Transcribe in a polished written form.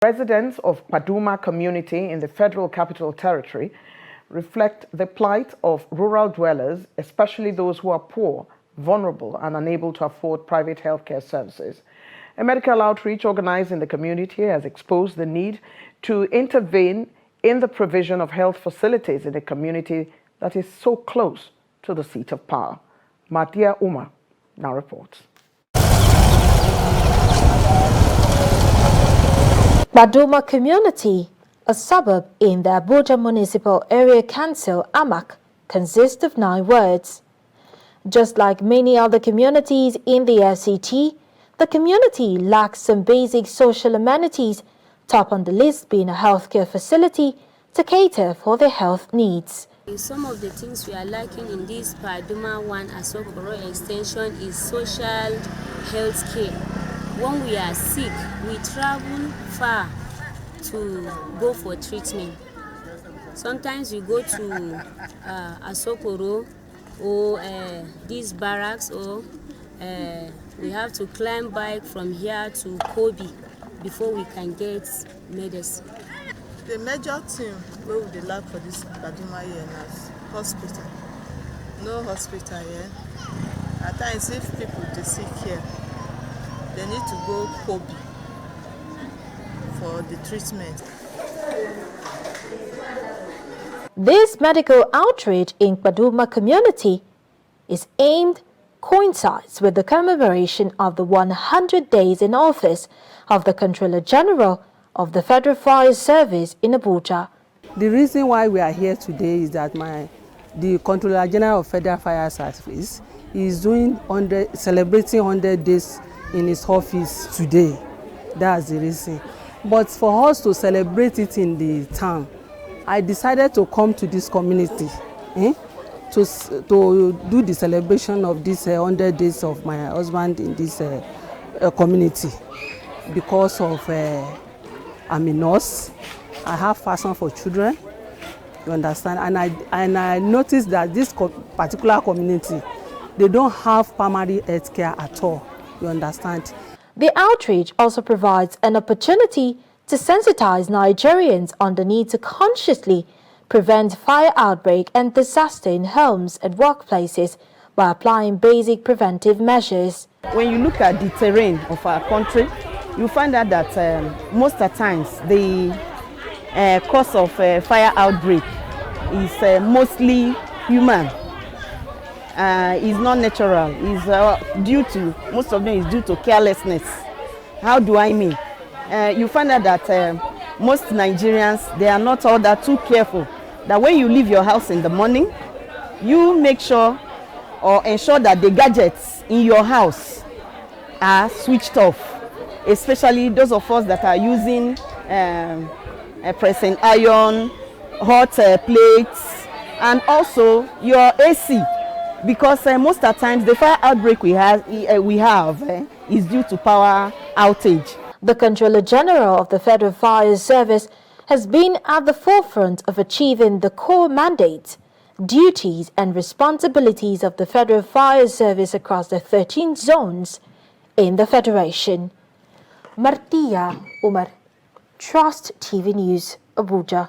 Residents of KPADUNA community in the Federal Capital Territory reflect the plight of rural dwellers, especially those who are poor, vulnerable, and unable to afford private healthcare services. A medical outreach organized in the community has exposed the need to intervene in the provision of health facilities in a community that is so close to the seat of power. Matia Umar now reports. KPADUNA community, a suburb in the Abuja Municipal Area Council, AMAC, consists of 9 wards. Just like many other communities in the FCT, the community lacks some basic social amenities, top on the list being a healthcare facility to cater for their health needs. Some of the things we are lacking in this KPADUNA 1 Asokoro extension is social health care. When we are sick, we travel far to go for treatment. Sometimes we go to Asokoro or these barracks, or we have to climb bike from here to Kobe before we can get medicine. The major thing we would lack for this KPADUNA here is hospital. No hospital here. At times, if people are sick here, they need to go Kobe for the treatment. This medical outreach in KPADUNA community is coincides with the commemoration of the 100 days in office of the Controller General of the Federal Fire Service in Abuja. The reason why we are here today is that the Controller General of Federal Fire Service is celebrating 100 days in his office today. That's the reason. But for us to celebrate it in the town, I decided to come to this community to do the celebration of this 100 days of my husband in this community. Because of I'm a nurse, I have passion for children, you understand, and I noticed that this particular community, they don't have primary health care at all, you understand. The outreach also provides an opportunity to sensitize Nigerians on the need to consciously prevent fire outbreak and disaster in homes and workplaces by applying basic preventive measures. When you look at the terrain of our country, you find out that most of the times the cause of fire outbreak is mostly human. Is not natural. Is most of them is due to carelessness. How do I mean? You find out that most Nigerians, they are not all that too careful. That when you leave your house in the morning, you make sure or ensure that the gadgets in your house are switched off. Especially those of us that are using a pressing iron, hot plates, and also your AC. Because most of the times the fire outbreak we have is due to power outage. The Controller General of the Federal Fire Service has been at the forefront of achieving the core mandates, duties and responsibilities of the Federal Fire Service across the 13 zones in the Federation. Matia Umar, Trust TV News, Abuja.